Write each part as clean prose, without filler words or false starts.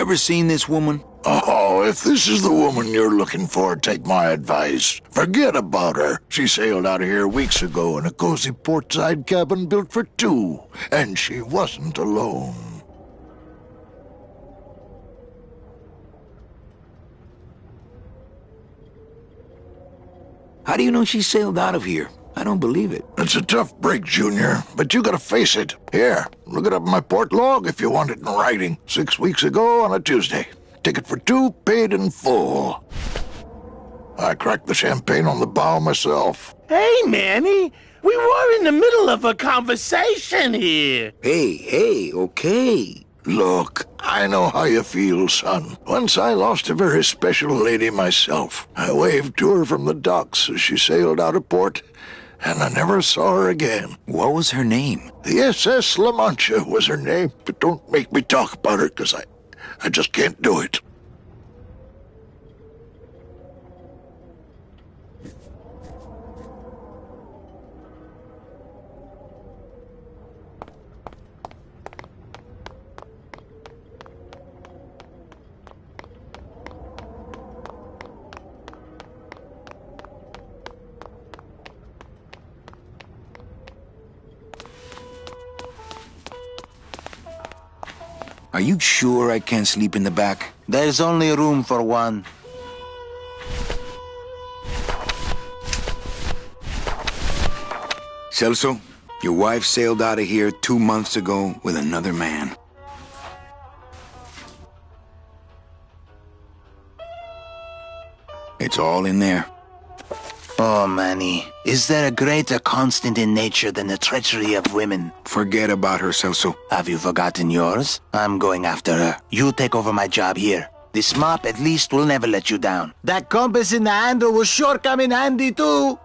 Ever seen this woman? Oh, if this is the woman you're looking for, take my advice. Forget about her. She sailed out of here weeks ago in a cozy portside cabin built for two, and she wasn't alone. How do you know she sailed out of here? I don't believe it. It's a tough break, Junior, but you gotta face it. Here, look it up in my port log if you want it in writing. 6 weeks ago on a Tuesday. Ticket for two, paid in full. I cracked the champagne on the bow myself. Hey, Manny, we were in the middle of a conversation here. Hey, okay. Look, I know how you feel, son. Once I lost a very special lady myself. I waved to her from the docks as she sailed out of port, and I never saw her again. What was her name? The SS La Mancha was her name, but don't make me talk about her, because I just can't do it. Are you sure I can't sleep in the back? There's only room for one. Celso, your wife sailed out of here 2 months ago with another man. It's all in there. Oh, Manny, is there a greater constant in nature than the treachery of women? Forget about her, Celso. Have you forgotten yours? I'm going after her. You take over my job here. This mop at least will never let you down. That compass in the handle will sure come in handy too.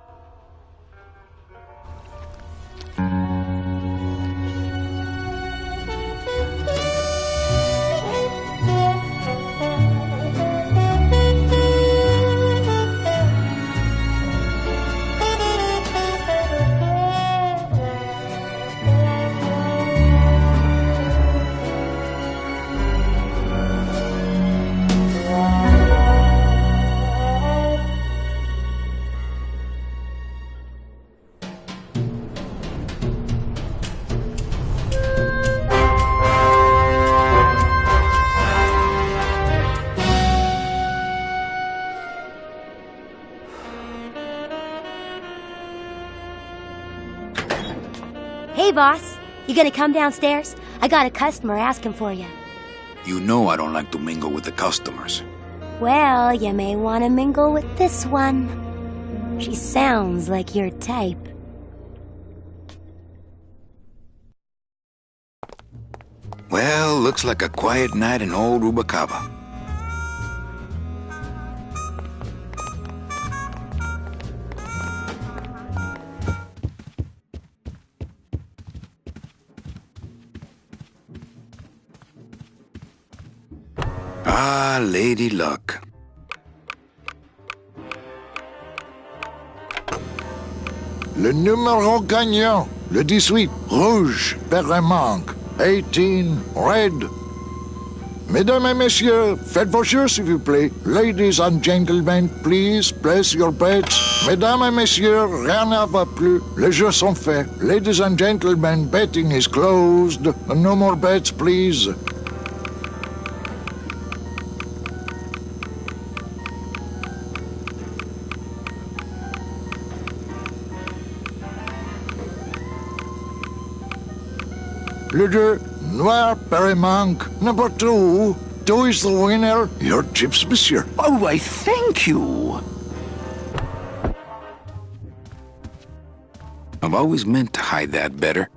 Hey, boss. You gonna come downstairs? I got a customer asking for you. You know I don't like to mingle with the customers. Well, you may want to mingle with this one. She sounds like your type. Well, looks like a quiet night in old Rubacava. Ah, Lady Luck. Le numéro gagnant, le 18, rouge, Perremanque, 18, red. Mesdames et messieurs, faites vos jeux, s'il vous plaît. Ladies and gentlemen, please place your bets. Mesdames et messieurs, rien ne va plus. Les jeux sont faits. Ladies and gentlemen, betting is closed. No more bets, please. Le 2, Noir Perremanque. Number 2. 2 is the winner. Your chips, monsieur. Oh, I thank you. I've always meant to hide that better.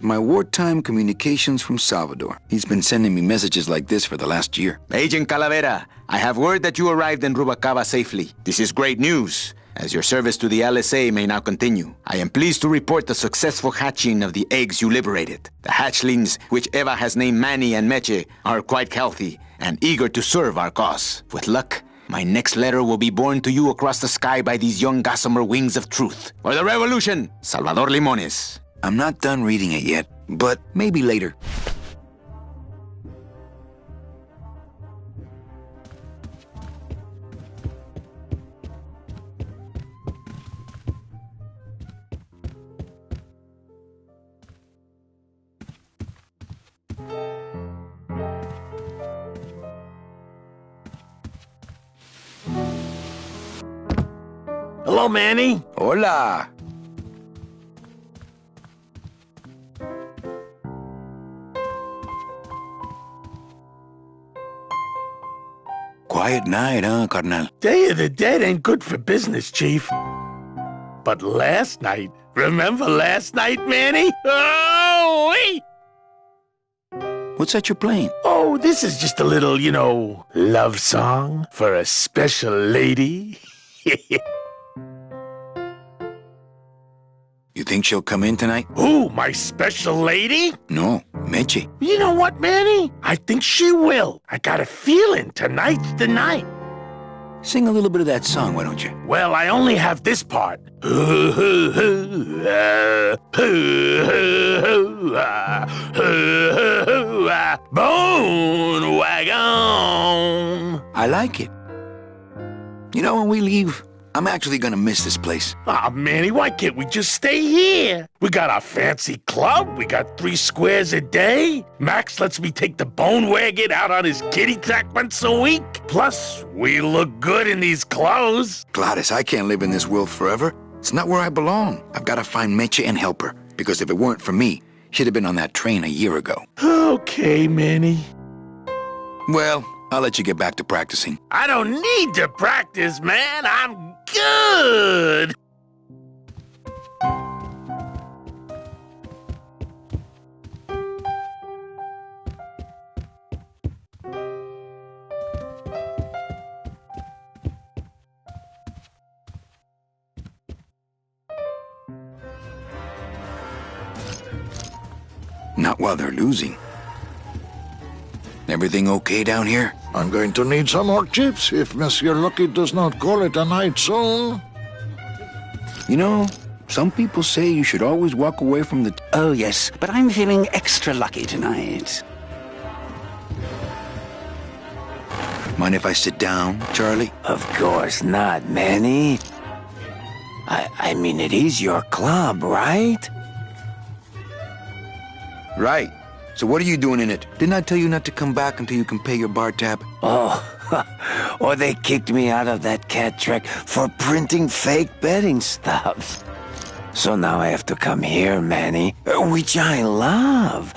My wartime communications from Salvador. He's been sending me messages like this for the last year. Agent Calavera, I have word that you arrived in Rubacava safely. This is great news, as your service to the LSA may now continue. I am pleased to report the successful hatching of the eggs you liberated. The hatchlings, which Eva has named Manny and Meche, are quite healthy and eager to serve our cause. With luck, my next letter will be borne to you across the sky by these young gossamer wings of truth. For the revolution, Salvador Limones. I'm not done reading it yet, but maybe later. Hello, Manny. Hola. Quiet night, huh, carnal? Day of the Dead ain't good for business, Chief. But last night, remember last night, Manny? Oh, wait! What's that you're playing? Oh, this is just a little, love song for a special lady. You think she'll come in tonight? Ooh, my special lady? No, Meche. You know what, Manny? I think she will. I got a feeling tonight's the night. Sing a little bit of that song, why don't you? Well, I only have this part. Bone wagon. I like it. You know, when we leave, I'm actually gonna miss this place. Aw, Manny, why can't we just stay here? We got our fancy club. We got 3 squares a day. Max lets me take the bone wagon out on his kitty track once a week. Plus, we look good in these clothes. Gladys, I can't live in this world forever. It's not where I belong. I've got to find Meche and help her. Because if it weren't for me, she'd have been on that train a year ago. Okay, Manny. Well, I'll let you get back to practicing. I don't need to practice, man. I'm good. Not while they're losing. Everything okay down here? I'm going to need some more chips if Monsieur Lucky does not call it a night soon. You know, some people say you should always walk away from the... Oh, yes, but I'm feeling extra lucky tonight. Mind if I sit down, Charlie? Of course not, Manny. I mean, it is your club, right? Right. So what are you doing in it? Didn't I tell you not to come back until you can pay your bar tab? Oh, or they kicked me out of that cat track for printing fake betting stubs. So now I have to come here, Manny, which I love.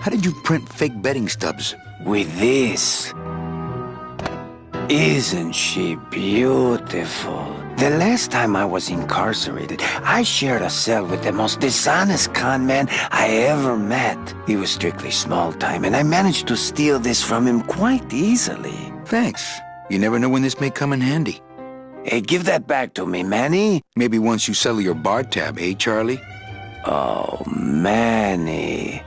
How did you print fake betting stubs? With this. Isn't she beautiful? The last time I was incarcerated, I shared a cell with the most dishonest con man I ever met. He was strictly small time, and I managed to steal this from him quite easily. Thanks. You never know when this may come in handy. Hey, give that back to me, Manny. Maybe once you settle your bar tab, eh, Charlie? Oh, Manny.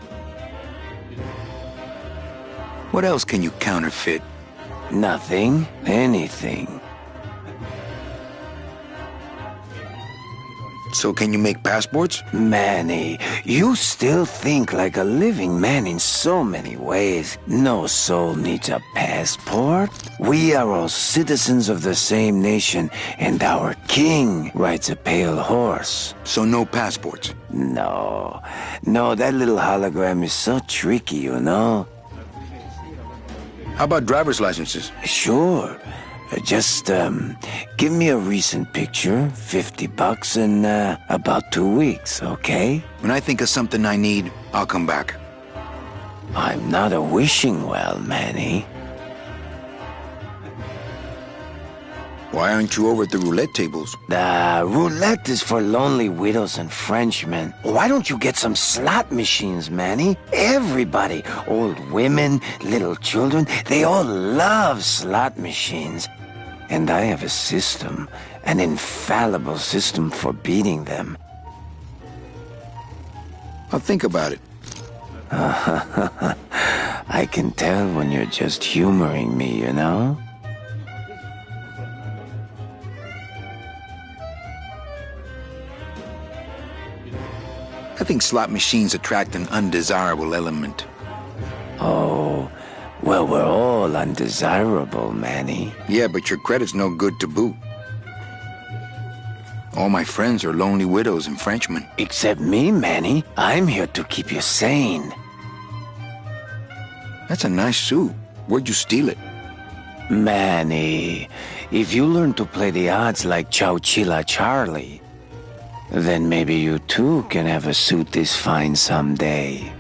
What else can you counterfeit? Nothing. Anything. So can you make passports? Manny, you still think like a living man in so many ways. No soul needs a passport. We are all citizens of the same nation, and our king rides a pale horse. So no passports? No, that little hologram is so tricky, you know? How about driver's licenses? Sure. Just, give me a recent picture, $50 in, about 2 weeks, okay? When I think of something I need, I'll come back. I'm not a wishing well, Manny. Why aren't you over at the roulette tables? The roulette is for lonely widows and Frenchmen. Why don't you get some slot machines, Manny? Everybody, old women, little children, they all love slot machines. And I have a system, an infallible system for beating them. I'll think about it. I can tell when you're just humoring me, you know? I think slot machines attract an undesirable element. Oh, well, we're all undesirable, Manny. Yeah, but your credit's no good to boot. All my friends are lonely widows and Frenchmen. Except me, Manny. I'm here to keep you sane. That's a nice suit. Where'd you steal it? Manny, if you learn to play the odds like Chowchilla Charlie, then maybe you too can have a suit this fine someday.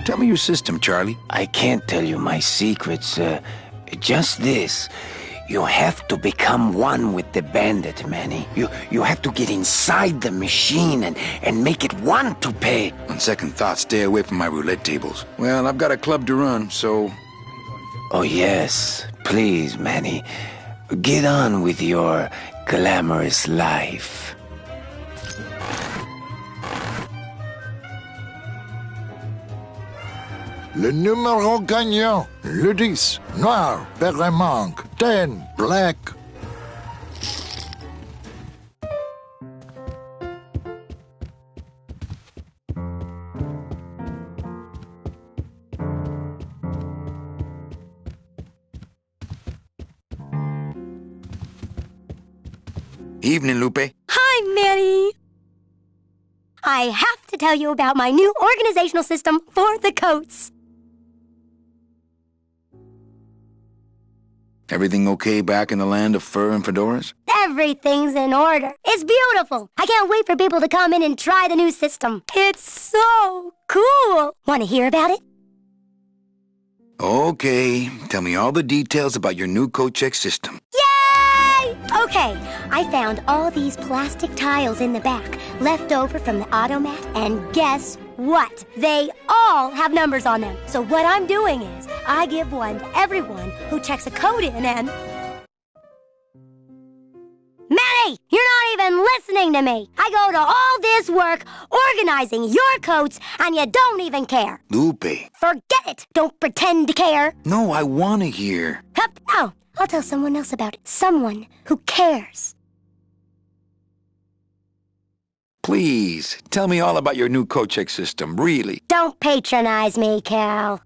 Tell me your system, Charlie. I can't tell you my secrets. Just this. You have to become one with the bandit, Manny. You have to get inside the machine and make it want to pay. On second thought, stay away from my roulette tables. Well, I've got a club to run, so... Oh, yes. Please, Manny. Get on with your glamorous life. Le numéro gagnant, le 10, noir, paire et manque, 10, black. Evening, Lupe. Hi, Manny. I have to tell you about my new organizational system for the coats. Everything okay back in the land of fur and fedoras? Everything's in order. It's beautiful. I can't wait for people to come in and try the new system. It's so cool. Want to hear about it? Okay. Tell me all the details about your new coat check system. Yay! Okay, I found all these plastic tiles in the back, left over from the automat, and guess what? They all have numbers on them. So what I'm doing is, I give one to everyone who checks a code in and... Manny! You're not even listening to me! I go to all this work organizing your coats, and you don't even care! Lupe. Forget it! Don't pretend to care! No, I want to hear. Hup! No! I'll tell someone else about it. Someone who cares. Please, tell me all about your new coat check system, really. Don't patronize me, Cal.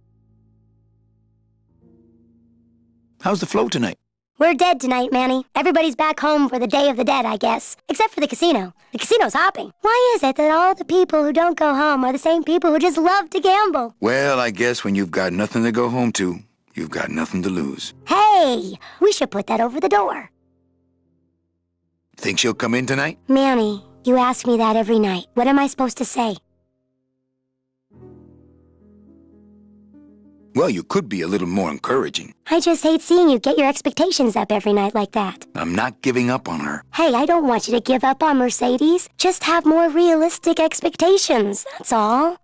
How's the flow tonight? We're dead tonight, Manny. Everybody's back home for the Day of the Dead, I guess. Except for the casino. The casino's hopping. Why is it that all the people who don't go home are the same people who just love to gamble? Well, I guess when you've got nothing to go home to, you've got nothing to lose. Hey, we should put that over the door. Think she'll come in tonight? Manny, you ask me that every night. What am I supposed to say? Well, you could be a little more encouraging. I just hate seeing you get your expectations up every night like that. I'm not giving up on her. Hey, I don't want you to give up on Mercedes. Just have more realistic expectations, that's all.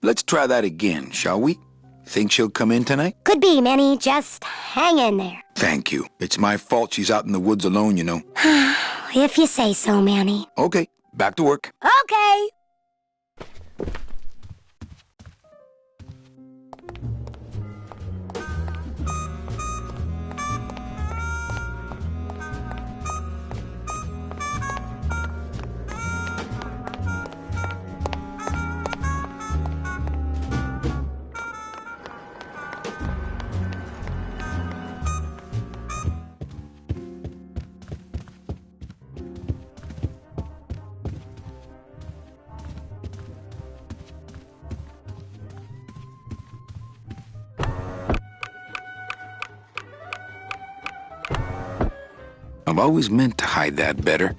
Let's try that again, shall we? Think she'll come in tonight? Could be, Manny. Just hang in there. Thank you. It's my fault she's out in the woods alone, you know. If you say so, Manny. Okay, back to work. Okay. I've always meant to hide that better.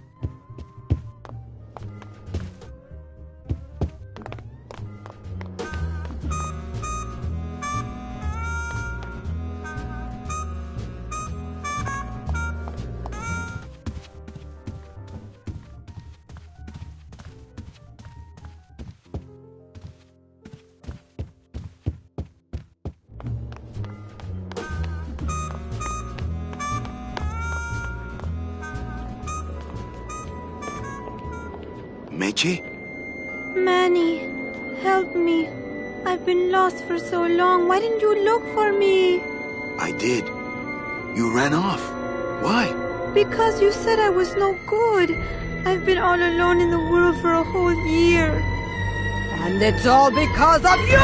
Meche? Manny, help me. I've been lost for so long. Why didn't you look for me? I did. You ran off. Why? Because you said I was no good. I've been all alone in the world for a whole year. And it's all because of you!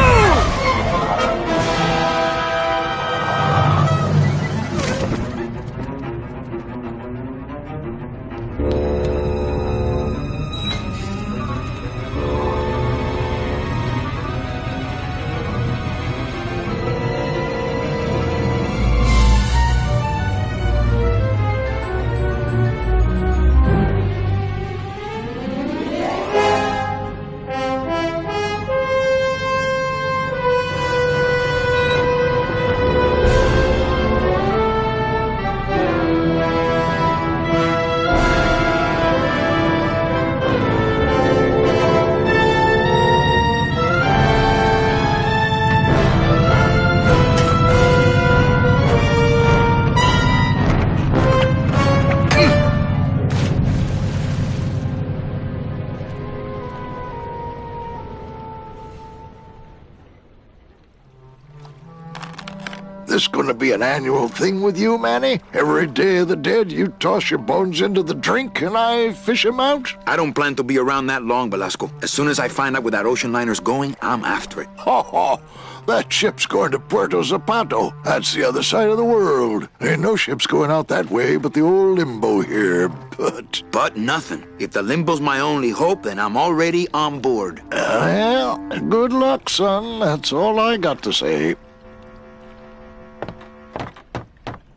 This gonna be an annual thing with you, Manny? Every Day of the Dead, you toss your bones into the drink and I fish 'em out? I don't plan to be around that long, Velasco. As soon as I find out where that ocean liner's going, I'm after it. Ho ho! That ship's going to Puerto Zapato. That's the other side of the world. Ain't no ships going out that way but the old limbo here, but... But nothing. If the limbo's my only hope, then I'm already on board. Well, good luck, son. That's all I got to say.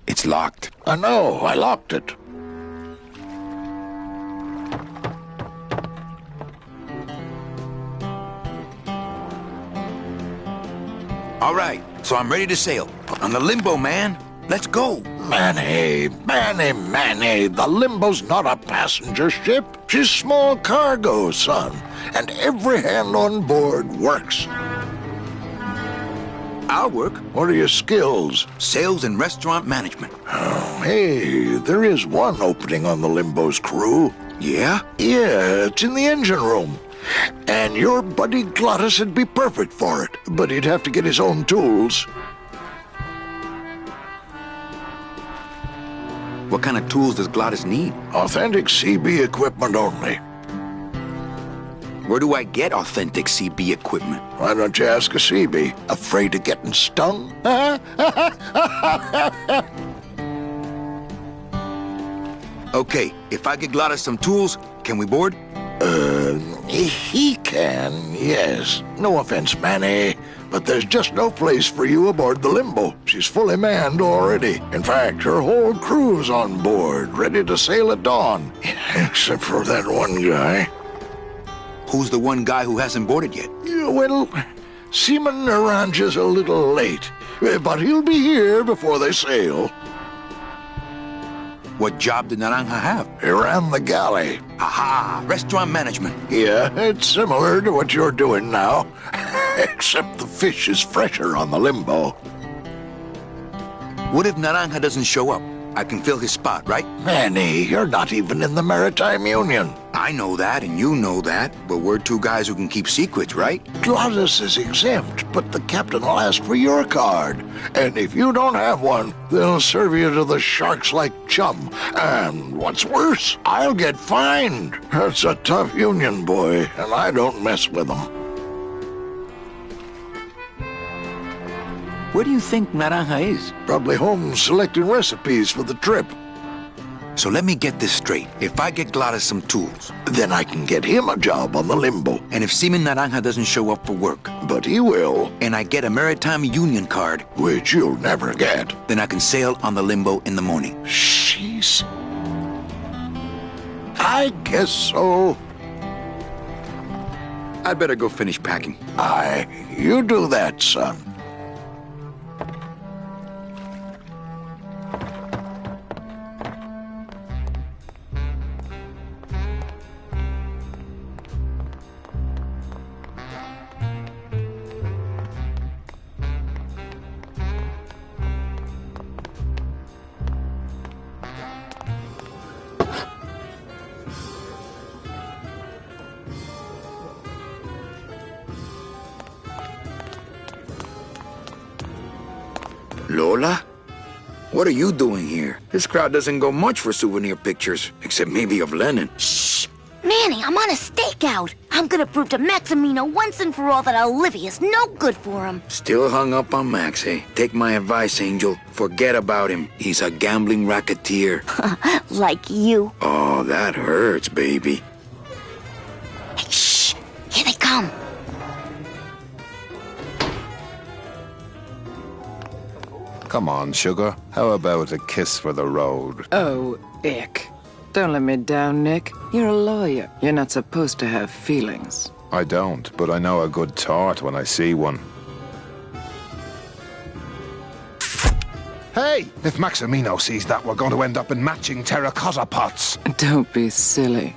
It's locked. I know. I locked it. All right, so I'm ready to sail. On the limbo, man. Let's go. Manny, the limbo's not a passenger ship. She's small cargo, son. And every hand on board works. I'll work. What are your skills? Sales and restaurant management. Oh, hey, there is one opening on the limbo's crew. Yeah? Yeah, it's in the engine room. And your buddy Glottis would be perfect for it, but he'd have to get his own tools. What kind of tools does Glottis need? Authentic CB equipment only. Where do I get authentic CB equipment? Why don't you ask a CB? Afraid of getting stung? Okay, if I get Glottis some tools, can we board? He can, yes. No offense, Manny, but there's just no place for you aboard the limbo. She's fully manned already. In fact, her whole crew's on board, ready to sail at dawn. Except for that one guy. Who's the one guy who hasn't boarded yet? Yeah, well, Seaman Naranja's a little late, but he'll be here before they sail. What job did Naranja have? He ran the galley. Aha! Restaurant management. Yeah, it's similar to what you're doing now, except the fish is fresher on the limbo. What if Naranja doesn't show up? I can fill his spot, right? Manny, you're not even in the Maritime Union. I know that, and you know that, but we're two guys who can keep secrets, right? Glottis is exempt, but the captain will ask for your card. And if you don't have one, they'll serve you to the sharks like chum. And what's worse, I'll get fined. That's a tough union, boy, and I don't mess with them. Where do you think Naranja is? Probably home selecting recipes for the trip. So let me get this straight. If I get Glottis some tools, then I can get him a job on the limbo. And if Seaman Naranja doesn't show up for work, but he will, and I get a Maritime Union card, which you'll never get, then I can sail on the limbo in the morning. Jeez. I guess so. I'd better go finish packing. Aye, you do that, son. Lola? What are you doing here? This crowd doesn't go much for souvenir pictures, except maybe of Lennon. Shh! Manny, I'm on a stakeout. I'm gonna prove to Maximino once and for all that Olivia's no good for him. Still hung up on Max, eh? Take my advice, Angel. Forget about him. He's a gambling racketeer. Like you. Oh, that hurts, baby. Hey, shh! Here they come. Come on, sugar. How about a kiss for the road? Oh, ick. Don't let me down, Nick. You're a lawyer. You're not supposed to have feelings. I don't, but I know a good tart when I see one. Hey! If Maximino sees that, we're going to end up in matching terracotta pots. Don't be silly.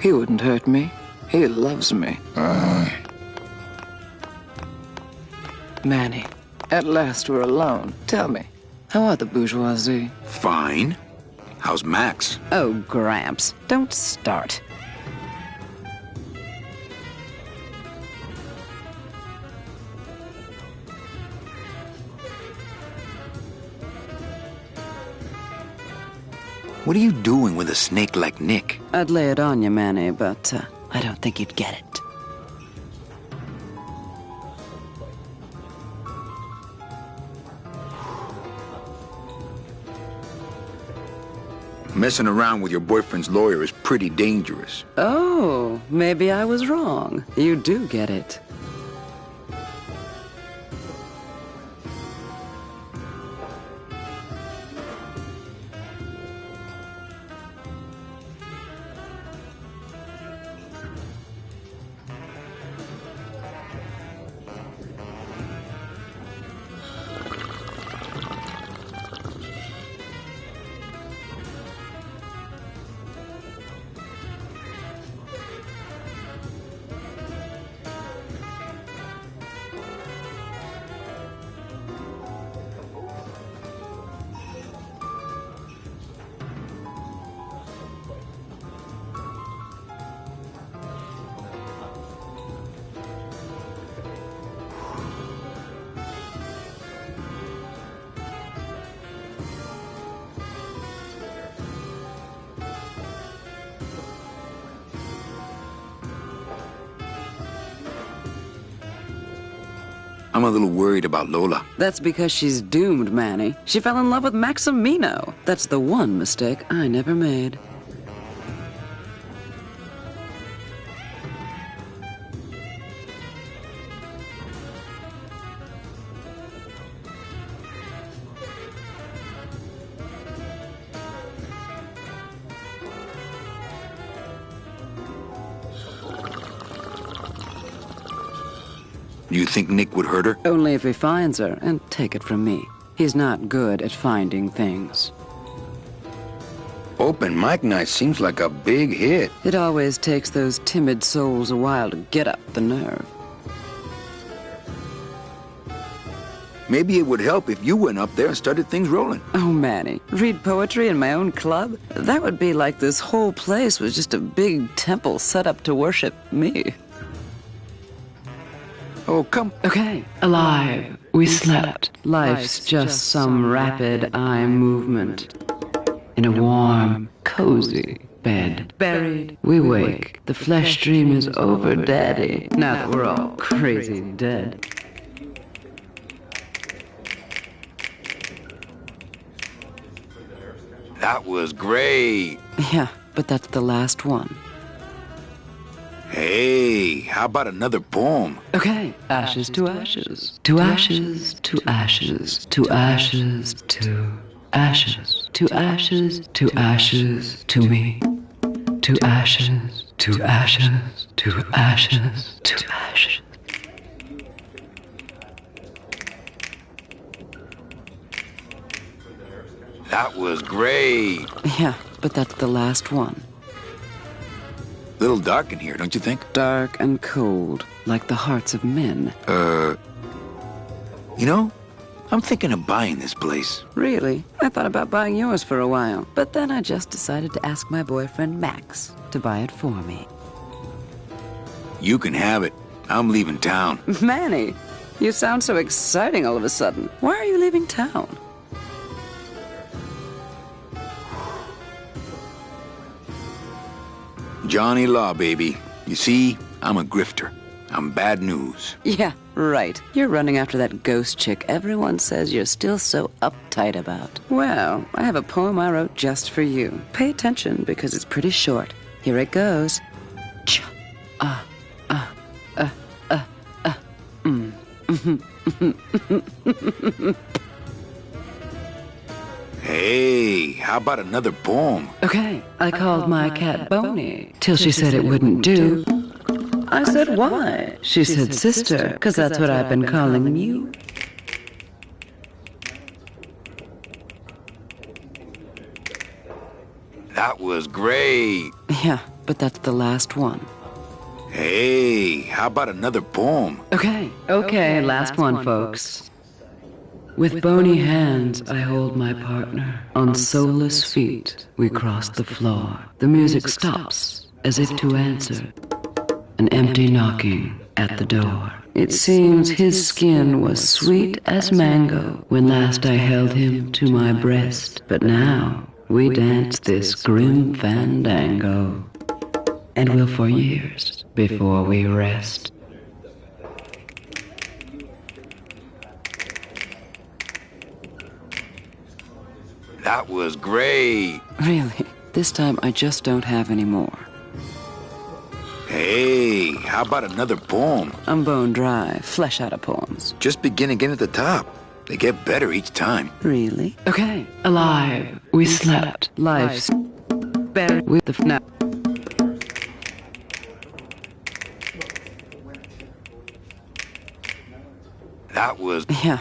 He wouldn't hurt me. He loves me. Manny, at last we're alone. Tell me, how are the bourgeoisie? Fine. How's Max? Oh, Gramps, don't start. What are you doing with a snake like Nick? I'd lay it on you, Manny, but I don't think you'd get it. Messing around with your boyfriend's lawyer is pretty dangerous. Oh, maybe I was wrong. You do get it. I'm a little worried about Lola. That's because she's doomed, Manny. She fell in love with Maximino. That's the one mistake I never made. You think Nick would hurt her? Only if he finds her, and take it from me. He's not good at finding things. Open mic night seems like a big hit. It always takes those timid souls a while to get up the nerve. Maybe it would help if you went up there and started things rolling. Oh, Manny, read poetry in my own club? That would be like this whole place was just a big temple set up to worship me. Oh, come. Okay. Alive, we slept. Life's just some rapid eye movement. In a warm, cozy bed. Buried, we wake. The flesh dream is over, Daddy. Now that we're all crazy dead. That was great. Yeah, but that's the last one. Hey, how about another poem? Okay. Ashes to ashes. To ashes, to ashes, to ashes, to ashes. To ashes, to ashes, to me. To ashes, to ashes, to ashes, to ashes. That was great. Yeah, but that's the last one. Little dark in here, don't you think? Dark and cold, like the hearts of men. You know, I'm thinking of buying this place. Really? I thought about buying yours for a while, but then I just decided to ask my boyfriend Max to buy it for me. You can have it. I'm leaving town. Manny, you sound so exciting all of a sudden. Why are you leaving town? Johnny Law, baby. You see, I'm a grifter. I'm bad news. Yeah, right. You're running after that ghost chick everyone says you're still so uptight about. Well, I have a poem I wrote just for you. Pay attention because it's pretty short. Here it goes. Ch Hey, how about another poem? Okay, I called my cat Boney till she said it wouldn't do. I said, why? She said, sister, 'cause that's what I've been calling you. That was great. Yeah, but that's the last one. Hey, how about another poem? Okay, last one, folks. With bony hands, I hold my partner. On soulless feet, we cross the floor. The music stops, as if to answer. An empty knocking at the door. It seems his skin was sweet as mango when last I held him to my breast. But now, we dance this grim fandango. And will for years before we rest. That was great. Really, this time I just don't have any more. Hey, how about another poem? I'm bone dry, flesh out of poems. Just begin again at the top. They get better each time. Really? Okay. Alive, we slept. Life's buried with the FNAP. That was... Yeah.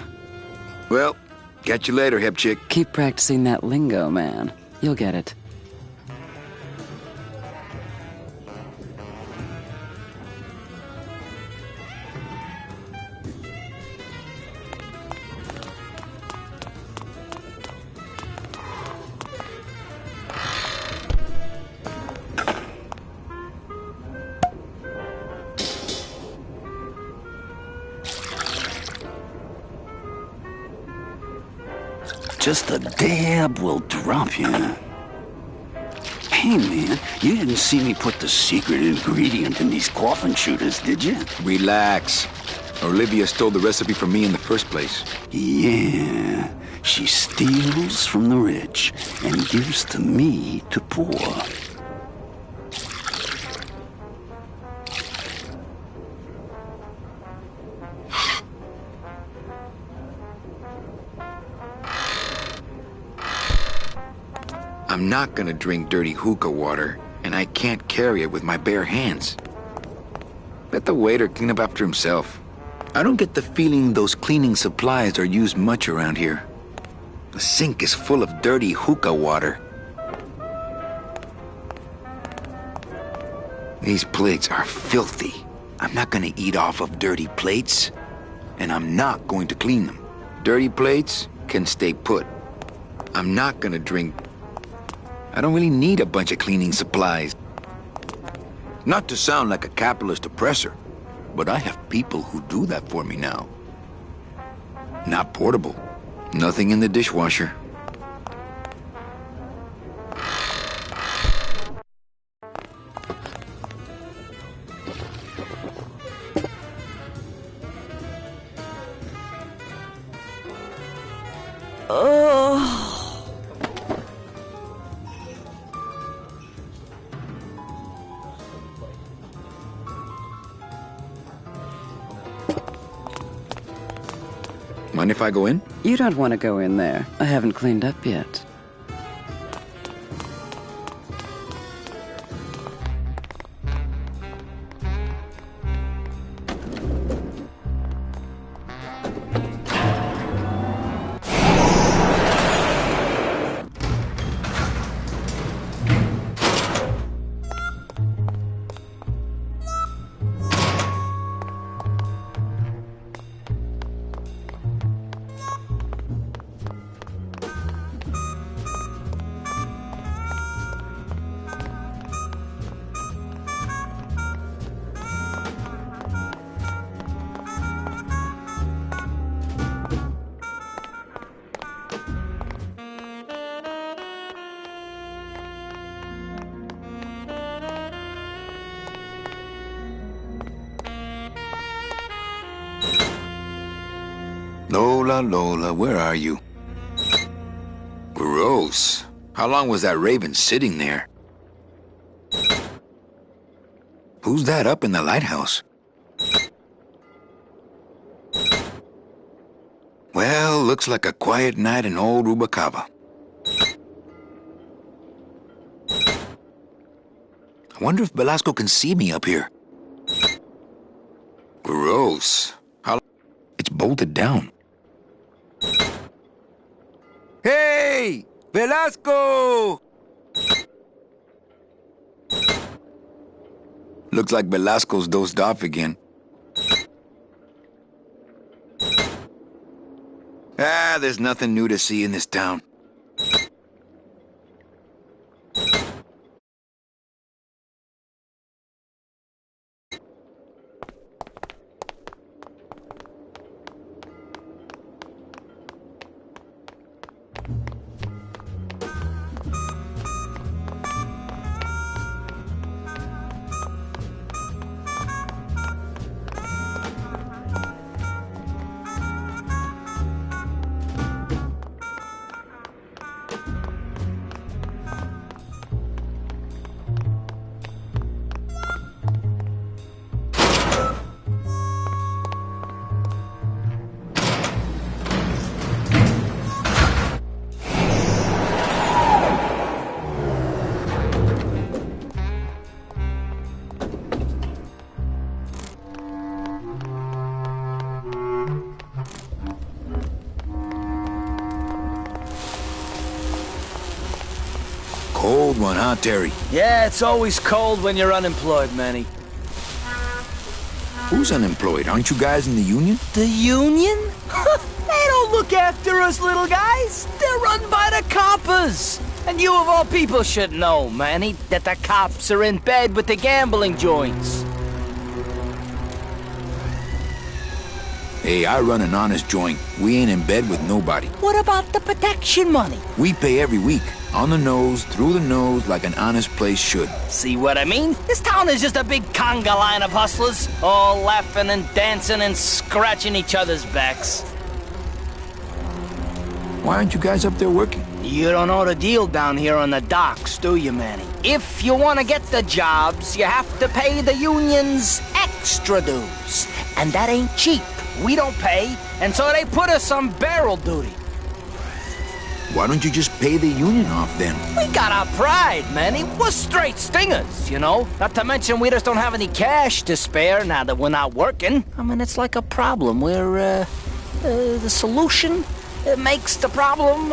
Well, catch you later, hip chick. Keep practicing that lingo, man. You'll get it. Just a dab will drop you. Hey, man, you didn't see me put the secret ingredient in these coffin shooters, did you? Relax. Olivia stole the recipe from me in the first place. Yeah, she steals from the rich and gives to me to poor. I'm not gonna drink dirty hookah water, and I can't carry it with my bare hands. Let the waiter clean up after himself. I don't get the feeling those cleaning supplies are used much around here. The sink is full of dirty hookah water. These plates are filthy. I'm not gonna eat off of dirty plates, and I'm not going to clean them. Dirty plates can stay put. I'm not gonna drink... I don't really need a bunch of cleaning supplies. Not to sound like a capitalist oppressor, but I have people who do that for me now. Not portable. Nothing in the dishwasher. Mind if I go in? You don't want to go in there. I haven't cleaned up yet. Lola, Lola, where are you? Gross. How long was that raven sitting there? Who's that up in the lighthouse? Well, looks like a quiet night in old Rubacava. I wonder if Velasco can see me up here. Gross. It's bolted down. Hey! Velasco! Looks like Velasco's dozed off again. There's nothing new to see in this town. Cold one, huh, Terry? Yeah, it's always cold when you're unemployed, Manny. Who's unemployed? Aren't you guys in the union? The union? They don't look after us little guys. They're run by the coppers. And you of all people should know, Manny, that the cops are in bed with the gambling joints. Hey, I run an honest joint. We ain't in bed with nobody. What about the protection money? We pay every week. On the nose, through the nose, like an honest place should. See what I mean? This town is just a big conga line of hustlers, all laughing and dancing and scratching each other's backs. Why aren't you guys up there working? You don't know the deal down here on the docks, do you, Manny? If you want to get the jobs, you have to pay the unions extra dues. And that ain't cheap. We don't pay, and so they put us on barrel duty. Why don't you just pay the union off then? We got our pride, Manny. We're straight stingers, you know? Not to mention we just don't have any cash to spare now that we're not working. I mean, it's like a problem where, the solution makes the problem,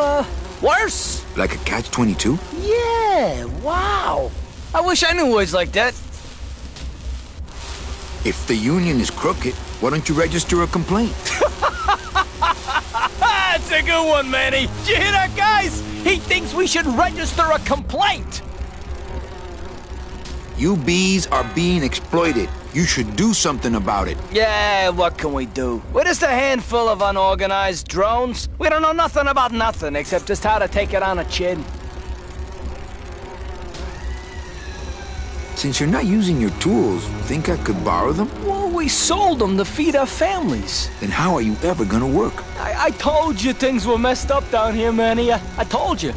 worse. Like a catch-22? Yeah, wow. I wish I knew words like that. If the union is crooked, why don't you register a complaint? That's a good one, Manny. Did you hear that, guys? He thinks we should register a complaint. You bees are being exploited. You should do something about it. Yeah, what can we do? We're just a handful of unorganized drones. We don't know nothing about nothing except just how to take it on a chin. Since you're not using your tools, think I could borrow them? Well, we sold them to feed our families. Then how are you ever gonna work? I told you things were messed up down here, Manny. I told you.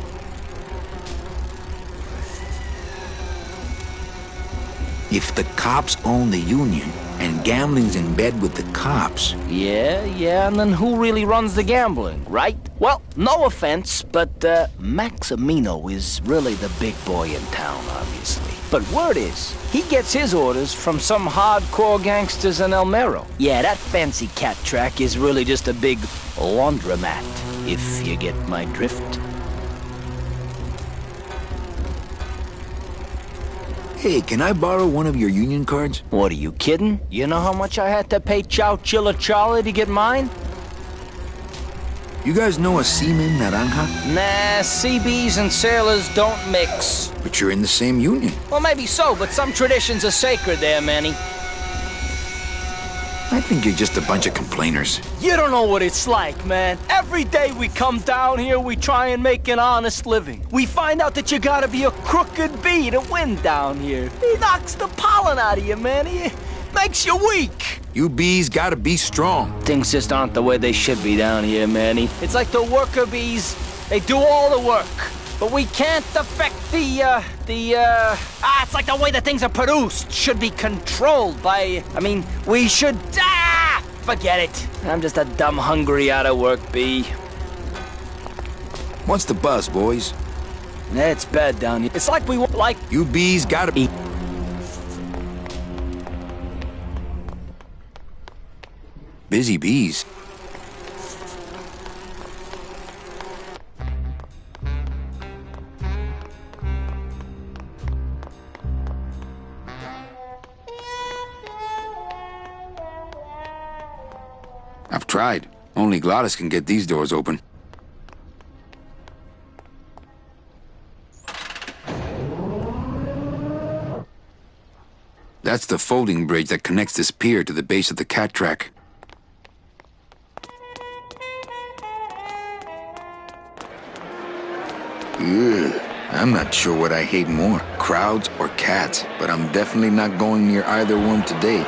If the cops own the union, and gambling's in bed with the cops... Yeah, and then who really runs the gambling, right? Well, no offense, but Maximino is really the big boy in town, obviously. But word is, he gets his orders from some hardcore gangsters in El Mero. Yeah, that fancy cat track is really just a big laundromat, if you get my drift. Hey, can I borrow one of your union cards? What, are you kidding? You know how much I had to pay Chow Chilla Charlie to get mine? You guys know a seaman, Naranja? Nah, CBs and sailors don't mix. But you're in the same union. Well, maybe so, but some traditions are sacred there, Manny. I think you're just a bunch of complainers. You don't know what it's like, man. Every day we come down here, we try and make an honest living. We find out that you gotta be a crooked bee to win down here. He knocks the pollen out of you, man. He makes you weak. You bees gotta be strong. Things just aren't the way they should be down here, Manny. It's like the worker bees. They do all the work. But we can't affect it's like the way that things are produced should be controlled by, we should, forget it. I'm just a dumb, hungry, out-of-work bee. What's the buzz, boys? It's bad down here. It's like You bees gotta be... Busy bees. I've tried. Only Glottis can get these doors open. That's the folding bridge that connects this pier to the base of the cat track. Ugh, I'm not sure what I hate more, crowds or cats, but I'm definitely not going near either one today.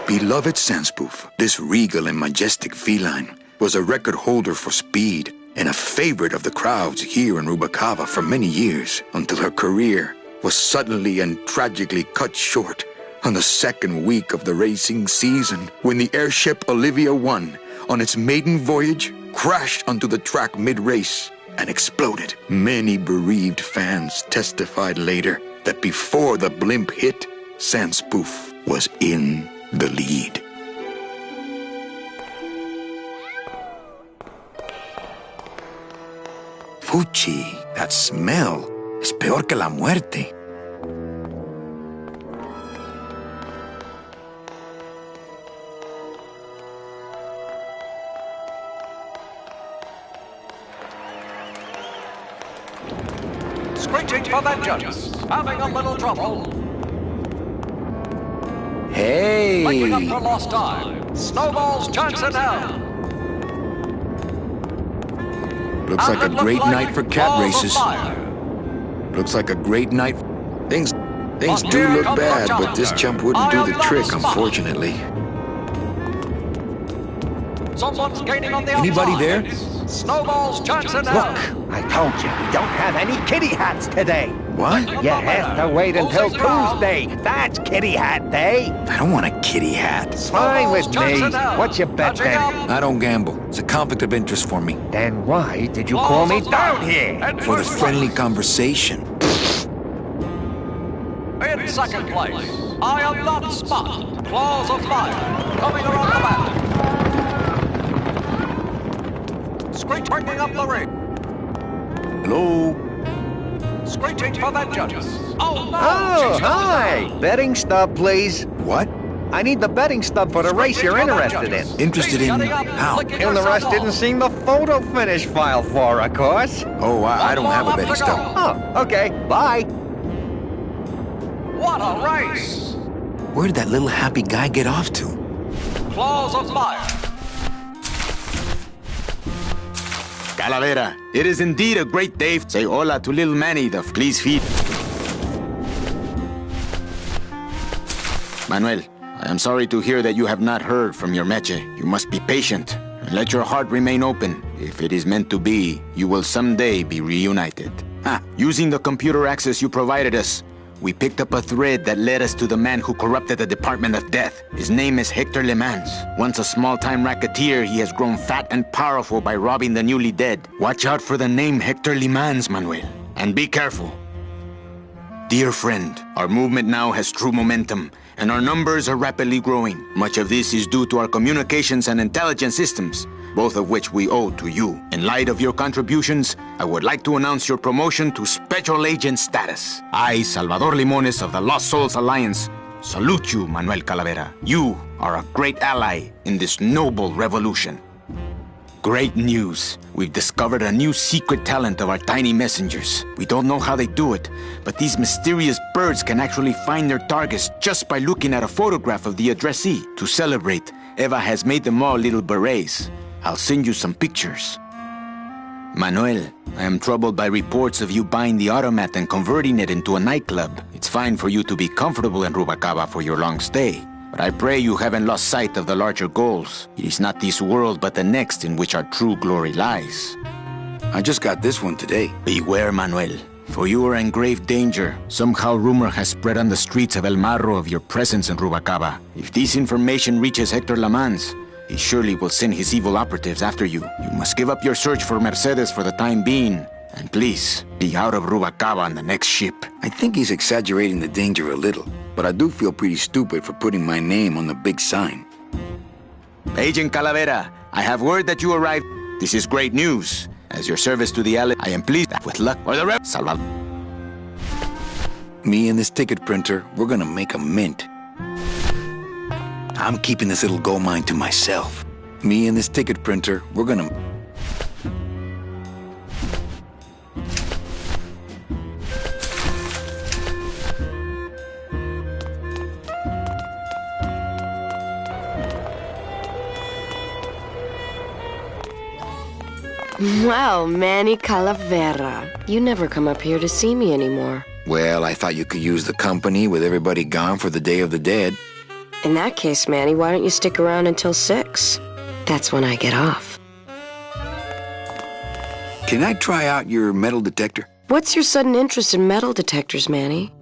Beloved Sandspoof, this regal and majestic feline, was a record holder for speed and a favorite of the crowds here in Rubacava for many years, until her career was suddenly and tragically cut short on the second week of the racing season, when the airship Olivia 1, on its maiden voyage, crashed onto the track mid-race and exploded. Many bereaved fans testified later that before the blimp hit, Sandspoof was in the lead. Fuchi, that smell es peor que la muerte. Screeching for vengeance, having a little trouble. Hey! Making up for lost time. Snowball's chance in hell. Looks like a great night for cat races. Looks like a great night. Things do look bad, but this jump wouldn't do the trick, unfortunately. Someone's gaining on the Anybody outside. there? Snowball's chance in hell. Look, I told you, we don't have any kitty hats today. What? You have to wait until Tuesday. That's kitty hat day. I don't want a kitty hat. Fine with me. What's your bet then? I don't gamble. It's a conflict of interest for me. Then why did you call me down here? For the friendly conversation. In second place, I am not Spot. Claws of Fire, coming around the back. Screech bringing up the ring. Hello? Screeching for vengeance. Oh, no! Oh, hi! Betting stub, please. What? I need the betting stub for the race you're interested in. Interested in how? And the rest didn't seem the photo finish file for, of course. Oh, I don't have a betting stub. Oh, okay. Bye. What a race! Where did that little happy guy get off to? Claws of Fire. Calavera, it is indeed a great day. Say hola to little Manny, the please feed. Manuel, I am sorry to hear that you have not heard from your meche. You must be patient and let your heart remain open. If it is meant to be, you will someday be reunited. Using the computer access you provided us, we picked up a thread that led us to the man who corrupted the Department of Death. His name is Hector Le Mans. Once a small-time racketeer, he has grown fat and powerful by robbing the newly dead. Watch out for the name Hector Le Mans, Manuel. And be careful. Dear friend, our movement now has true momentum, and our numbers are rapidly growing. Much of this is due to our communications and intelligence systems, both of which we owe to you. In light of your contributions, I would like to announce your promotion to Special Agent status. I, Salvador Limones of the Lost Souls Alliance, salute you, Manuel Calavera. You are a great ally in this noble revolution. Great news. We've discovered a new secret talent of our tiny messengers. We don't know how they do it, but these mysterious birds can actually find their targets just by looking at a photograph of the addressee. To celebrate, Eva has made them all little berets. I'll send you some pictures. Manuel, I am troubled by reports of you buying the automat and converting it into a nightclub. It's fine for you to be comfortable in Rubacava for your long stay, but I pray you haven't lost sight of the larger goals. It is not this world but the next in which our true glory lies. I just got this one today. Beware, Manuel, for you are in grave danger. Somehow rumor has spread on the streets of El Marro of your presence in Rubacava. If this information reaches Hector Lamans, he surely will send his evil operatives after you. You must give up your search for Mercedes for the time being. And please, be out of Rubacava on the next ship. I think he's exaggerating the danger a little, but I do feel pretty stupid for putting my name on the big sign. Agent Calavera, I have word that you arrived. This is great news. As your service to the ally, I am pleased that with luck or the rep. Salva. Me and this ticket printer, we're gonna make a mint. I'm keeping this little gold mine to myself. Me and this ticket printer, we're gonna... Well, Manny Calavera, you never come up here to see me anymore. Well, I thought you could use the company with everybody gone for the Day of the Dead. In that case, Manny, why don't you stick around until 6? That's when I get off. Can I try out your metal detector? What's your sudden interest in metal detectors, Manny?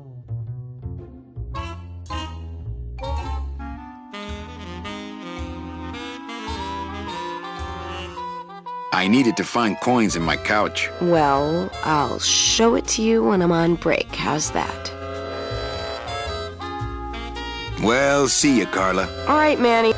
I needed to find coins in my couch. Well, I'll show it to you when I'm on break. How's that? Well, see ya, Carla. All right, Manny.